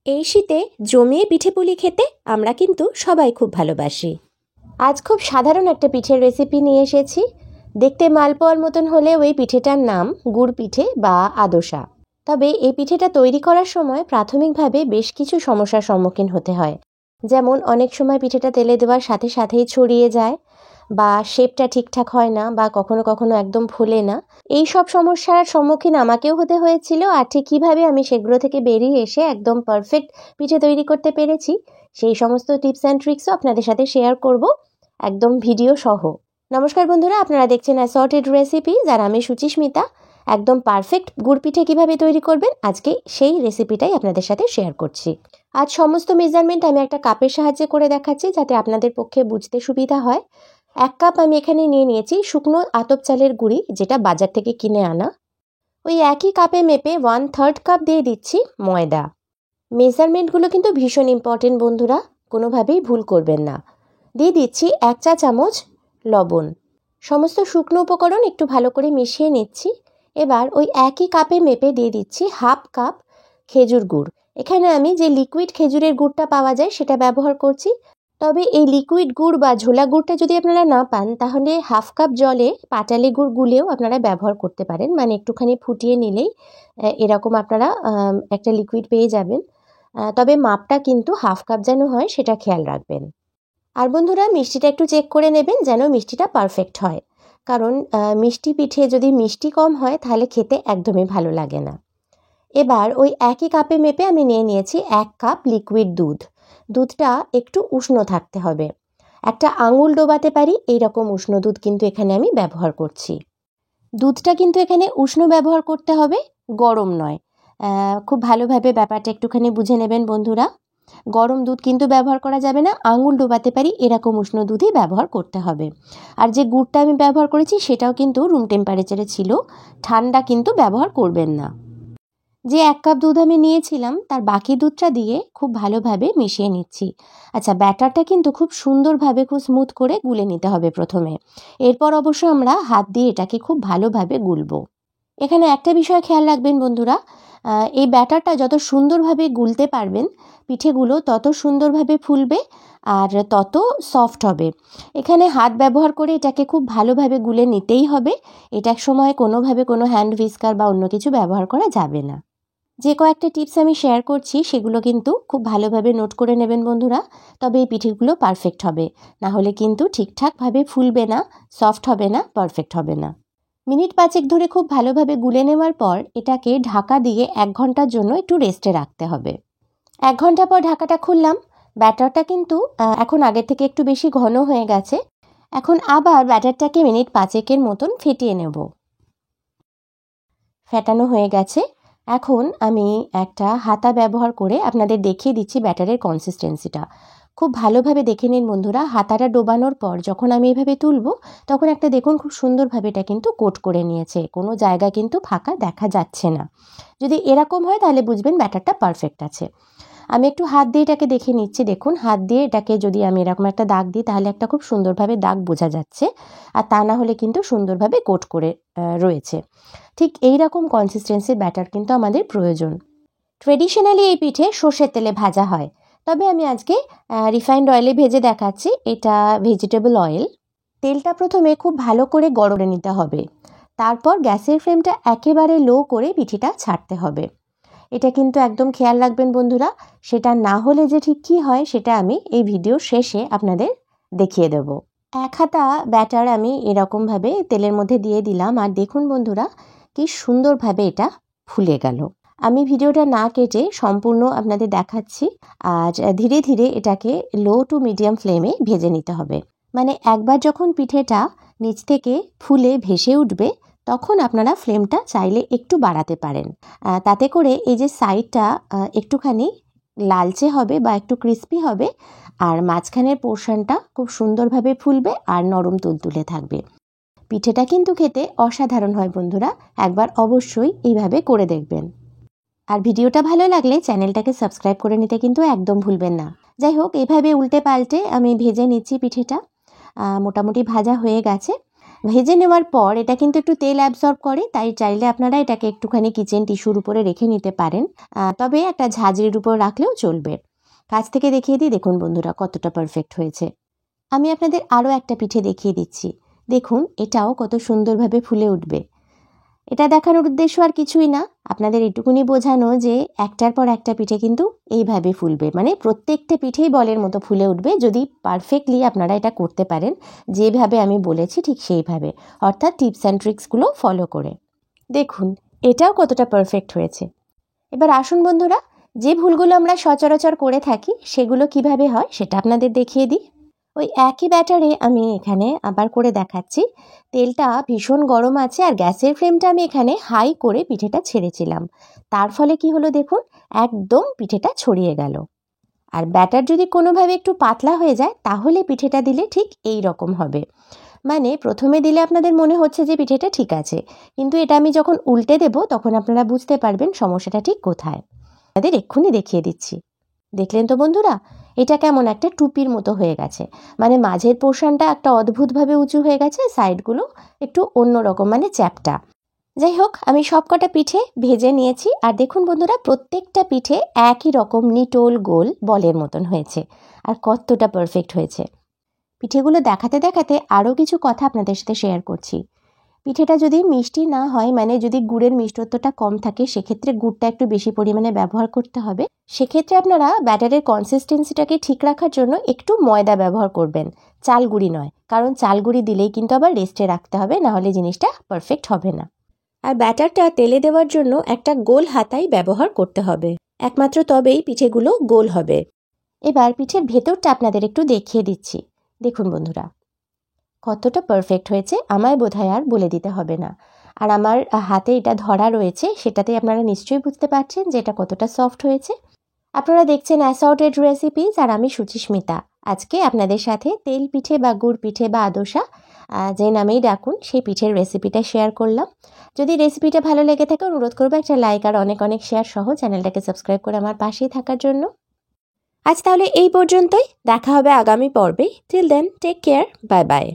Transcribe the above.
এই শীতে জমিয়ে পিঠেপুলি খেতে আমরা কিন্তু সবাই খুব ভালোবাসি। আজ খুব সাধারণ একটা পিঠের রেসিপি নিয়ে এসেছি। দেখতে মালপোয়ার মতন হলেও এই পিঠেটার নাম গুড় পিঠে বা আদোসা। তবে এই পিঠেটা তৈরি করার সময় প্রাথমিকভাবে বেশ কিছু সমস্যার সম্মুখীন হতে হয়। যেমন অনেক সময় পিঠেটা তেলে দেওয়ার সাথে সাথেই ছড়িয়ে যায়, বা শেপটা ঠিকঠাক হয় না, বা কখনো কখনো একদম ফোলে না। এই সব সমস্যার সম্মুখীন আমাকেও হতে হয়েছিল, আর ঠিক কীভাবে আমি সেগুলো থেকে বেরিয়ে এসে একদম পারফেক্ট পিঠে তৈরি করতে পেরেছি সেই সমস্ত টিপস অ্যান্ড ট্রিক্সও আপনাদের সাথে শেয়ার করব, একদম ভিডিও সহ। নমস্কার বন্ধুরা, আপনারা দেখছেন অ্যাসর্টেড রেসিপিজ, আর আমি সুচিস্মিতা। একদম পারফেক্ট গুড় পিঠে কীভাবে তৈরি করবেন আজকে সেই রেসিপিটাই আপনাদের সাথে শেয়ার করছি। আজ সমস্ত মেজারমেন্ট আমি একটা কাপের সাহায্যে করে দেখাচ্ছি, যাতে আপনাদের পক্ষে বুঝতে সুবিধা হয়। 1 কাপ আমি এখানে নিয়ে নিয়েছি শুকনো আতপ চালের গুঁড়ি, যেটা বাজার থেকে কিনে আনা। ওই একই কাপে মেপে 1/3 কাপ দিয়ে দিচ্ছি ময়দা। মেজারমেন্টগুলো কিন্তু ভীষণ ইম্পর্টেন্ট বন্ধুরা, কোনোভাবেই ভুল করবেন না। দিয়ে দিচ্ছি 1 চা চামচ লবণ। সমস্ত শুকনো উপকরণ একটু ভালো করে মিশিয়ে নিচ্ছি। এবার ওই একই কাপে মেপে দিয়ে দিচ্ছি 1/2 কাপ খেজুর গুড়। এখানে আমি যে লিকুইড খেজুরের গুড়টা পাওয়া যায় সেটা ব্যবহার করছি। তবে এই লিকুইড গুড় বা ঝোলা গুড়টা যদি আপনারা না পান, তাহলে 1/2 কাপ জলে পাটালি গুড় গুলেও আপনারা ব্যবহার করতে পারেন। মানে একটুখানি ফুটিয়ে নিলেই এরকম আপনারা একটা লিকুইড পেয়ে যাবেন। তবে মাপটা কিন্তু 1/2 কাপ যেন হয় সেটা খেয়াল রাখবেন। আর বন্ধুরা, মিষ্টিটা একটু চেক করে নেবেন যেন মিষ্টিটা পারফেক্ট হয়, কারণ মিষ্টি পিঠে যদি মিষ্টি কম হয় তাহলে খেতে একদমই ভালো লাগে না। এবার ওই একই কাপে মেপে আমি নিয়ে নিয়েছি 1 কাপ লিকুইড দুধ। দুধটা একটু উষ্ণ থাকতে হবে, একটা আঙুল ডোবাতে পারি এইরকম উষ্ণ দুধ কিন্তু এখানে আমি ব্যবহার করছি। দুধটা কিন্তু এখানে উষ্ণ ব্যবহার করতে হবে, গরম নয়। খুব ভালোভাবে ব্যাপারটা একটুখানি বুঝে নেবেন বন্ধুরা। গরম দুধ কিন্তু ব্যবহার করা যাবে না, আঙুল ডোবাতে পারি এরকম উষ্ণ দুধই ব্যবহার করতে হবে। আর যে গুড়টা আমি ব্যবহার করেছি সেটাও কিন্তু রুম টেম্পারেচারে ছিল, ঠান্ডা কিন্তু ব্যবহার করবেন না। যে 1 কাপ দুধ আমি নিয়েছিলাম তার বাকি দুধটা দিয়ে খুব ভালোভাবে মিশিয়ে নিচ্ছি। আচ্ছা, ব্যাটারটা কিন্তু খুব সুন্দরভাবে খুব স্মুথ করে গুলে নিতে হবে প্রথমে। এরপর অবশ্য আমরা হাত দিয়ে এটাকে খুব ভালোভাবে গুলবো। এখানে একটা বিষয় খেয়াল রাখবেন বন্ধুরা, এই ব্যাটারটা যত সুন্দরভাবে গুলতে পারবেন পিঠেগুলো তত সুন্দরভাবে ফুলবে আর তত সফট হবে। এখানে হাত ব্যবহার করে এটাকে খুব ভালোভাবে গুলে নিতেই হবে। এটা সময় কোনোভাবে কোনো হ্যান্ড হুইস্কার বা অন্য কিছু ব্যবহার করা যাবে না। যে কয়েকটা টিপস আমি শেয়ার করছি সেগুলো কিন্তু খুব ভালোভাবে নোট করে নেবেন বন্ধুরা, তবে এই পিঠেগুলো পারফেক্ট হবে। না হলে কিন্তু ঠিকঠাকভাবে ফুলবে না, সফট হবে না, পারফেক্ট হবে না। মিনিট 5 ধরে খুব ভালোভাবে গুলে নেওয়ার পর এটাকে ঢাকা দিয়ে 1 ঘন্টার জন্য একটু রেস্টে রাখতে হবে। 1 ঘন্টা পর ঢাকাটা খুললাম। ব্যাটারটা কিন্তু এখন আগের থেকে একটু বেশি ঘন হয়ে গেছে। এখন আবার ব্যাটারটাকে মিনিট 5 মতন ফেটিয়ে নেব। ফেটানো হয়ে গেছে। এখন আমি একটা হাতা ব্যবহার করে আপনাদের দেখিয়ে দিচ্ছি ব্যাটারের কনসিস্টেন্সিটা। খুব ভালোভাবে দেখে নিন বন্ধুরা, হাতাটা ডোবানোর পর যখন আমি এভাবে তুলব তখন একটা দেখুন খুব সুন্দরভাবে এটা কিন্তু কোট করে নিয়েছে, কোনো জায়গা কিন্তু ফাঁকা দেখা যাচ্ছে না। যদি এরকম হয় তাহলে বুঝবেন ব্যাটারটা পারফেক্ট আছে। আমি একটু হাত দিয়ে এটাকে দেখে নিচ্ছি। দেখুন, হাত দিয়ে এটাকে যদি আমি এরকম একটা দাগ দিই তাহলে একটা খুব সুন্দরভাবে দাগ বোঝা যাচ্ছে, আর তা না হলে কিন্তু সুন্দরভাবে কোট করে রয়েছে। ঠিক এই রকম কনসিস্টেন্সির ব্যাটার কিন্তু আমাদের প্রয়োজন। ট্রেডিশনালি এই পিঠে সর্ষের তেলে ভাজা হয়, তবে আমি আজকে রিফাইন্ড অয়েলে ভেজে দেখাচ্ছি। এটা ভেজিটেবল অয়েল। তেলটা প্রথমে খুব ভালো করে গরম নিতে হবে, তারপর গ্যাসের ফ্লেমটা একেবারে লো করে পিঠেটা ছাড়তে হবে। এটা কিন্তু একদম খেয়াল রাখবেন বন্ধুরা, সেটা না হলে যে ঠিক কী হয় সেটা আমি এই ভিডিও শেষে আপনাদের দেখিয়ে দেব। 1 হাতা ব্যাটার আমি এরকমভাবে তেলের মধ্যে দিয়ে দিলাম, আর দেখুন বন্ধুরা কি সুন্দরভাবে এটা ফুলে গেল। আমি ভিডিওটা না কেটে সম্পূর্ণ আপনাদের দেখাচ্ছি। আর ধীরে ধীরে এটাকে লো টু মিডিয়াম ফ্লেমে ভেজে নিতে হবে। মানে একবার যখন পিঠেটা নিচ থেকে ফুলে ভেসে উঠবে তখন আপনারা ফ্লেমটা চাইলে একটু বাড়াতে পারেন। তাতে করে এই যে সাইডটা একটুখানি লালচে হবে বা একটু ক্রিস্পি হবে, আর মাঝখানের পোর্শনটা খুব সুন্দরভাবে ফুলবে আর নরম তুলতুলে থাকবে। পিঠেটা কিন্তু খেতে অসাধারণ হয় বন্ধুরা, একবার অবশ্যই এইভাবে করে দেখবেন। আর ভিডিওটা ভালো লাগলে চ্যানেলটাকে সাবস্ক্রাইব করে নিতে কিন্তু একদম ভুলবেন না। যাই হোক, এইভাবে উল্টে পাল্টে আমি ভেজে নিচ্ছি পিঠেটা। মোটামুটি ভাজা হয়ে গেছে। ভেজে নেওয়ার পর এটা কিন্তু একটু তেল অ্যাবসর্ব করে, তাই চাইলে আপনারা এটাকে একটুখানি কিচেন টিস্যুর উপরে রেখে নিতে পারেন, তবে একটা ঝাঁঝরির উপর রাখলেও চলবে। কাছ থেকে দেখিয়ে দিই, দেখুন বন্ধুরা কতটা পারফেক্ট হয়েছে। আমি আপনাদের আরও একটা পিঠে দেখিয়ে দিচ্ছি, দেখুন এটাও কত সুন্দরভাবে ফুলে উঠবে। এটা দেখানোর উদ্দেশ্য আর কিছুই না, আপনাদের এটুকুনি বোঝানো যে একটার পর একটা পিঠে কিন্তু এইভাবে ফুলবে, মানে প্রত্যেকটা পিঠেই বলের মতো ফুলে উঠবে যদি পারফেক্টলি আপনারা এটা করতে পারেন, যেভাবে আমি বলেছি ঠিক সেইভাবে, অর্থাৎ টিপস অ্যান্ড ট্রিক্সগুলো ফলো করে। দেখুন এটাও কতটা পারফেক্ট হয়েছে। এবার আসুন বন্ধুরা, যে ভুলগুলো আমরা সচরাচর করে থাকি সেগুলো কিভাবে হয় সেটা আপনাদের দেখিয়ে দিই। ওই একই ব্যাটারে আমি এখানে আবার করে দেখাচ্ছি। তেলটা ভীষণ গরম আছে আর গ্যাসের ফ্লেমটা আমি এখানে হাই করে পিঠেটা ছেড়েছিলাম। তার ফলে কি হলো দেখুন, একদম পিঠেটা ছড়িয়ে গেল। আর ব্যাটার যদি কোনোভাবে একটু পাতলা হয়ে যায় তাহলে পিঠেটা দিলে ঠিক এই রকম হবে। মানে প্রথমে দিলে আপনাদের মনে হচ্ছে যে পিঠেটা ঠিক আছে, কিন্তু এটা আমি যখন উল্টে দেব তখন আপনারা বুঝতে পারবেন সমস্যাটা ঠিক কোথায়। আপনাদের এক্ষুনি দেখিয়ে দিচ্ছি। দেখলেন তো বন্ধুরা, এটা কেমন একটা টুপির মতো হয়ে গেছে, মানে মাঝের পোর্শনটা একটা অদ্ভুতভাবে উঁচু হয়ে গেছে, সাইডগুলো একটু অন্যরকম মানে চ্যাপ্টা। যাই হোক, আমি সবকটা পিঠে ভেজে নিয়েছি আর দেখুন বন্ধুরা প্রত্যেকটা পিঠে একই রকম নিটোল গোল বলের মতন হয়েছে আর কতটা পারফেক্ট হয়েছে। পিঠেগুলো দেখাতে দেখাতে আরও কিছু কথা আপনাদের সাথে শেয়ার করছি। পিঠেটা যদি মিষ্টি না হয়, মানে যদি গুড়ের মিষ্টত্বটা কম থাকে, সেক্ষেত্রে গুড়টা একটু বেশি পরিমাণে ব্যবহার করতে হবে। সেক্ষেত্রে আপনারা ব্যাটারের কনসিস্টেন্সিটাকে ঠিক রাখার জন্য একটু ময়দা ব্যবহার করবেন, চালগুড়ি নয়, কারণ চালগুড়ি দিলেই কিন্তু আবার রেস্টে রাখতে হবে, নাহলে জিনিসটা পারফেক্ট হবে না। আর ব্যাটারটা তেলে দেওয়ার জন্য একটা গোল হাতাই ব্যবহার করতে হবে, একমাত্র তবেই পিঠেগুলো গোল হবে। এবার পিঠের ভেতরটা আপনাদের একটু দেখিয়ে দিচ্ছি। দেখুন বন্ধুরা কতটা পারফেক্ট হয়েছে, আমায় বোধহয় আর বলে দিতে হবে না। আর আমার হাতে এটা ধরা রয়েছে, সেটাতেই আপনারা নিশ্চয়ই বুঝতে পারছেন যে এটা কতটা সফট হয়েছে। আপনারা দেখছেন অ্যাসর্টেড রেসিপিস আর আমি সুচিস্মিতা। আজকে আপনাদের সাথে তেল পিঠে বা গুড় পিঠে বা আদোসা, যে নামেই ডাকুন, সেই পিঠের রেসিপিটা শেয়ার করলাম। যদি রেসিপিটা ভালো লেগে থাকে অনুরোধ করবো একটা লাইক আর অনেক অনেক শেয়ার সহ চ্যানেলটাকে সাবস্ক্রাইব করে আমার পাশেই থাকার জন্য। আজ তাহলে এই পর্যন্তই, দেখা হবে আগামী পর্বে। Till then take care, bye by.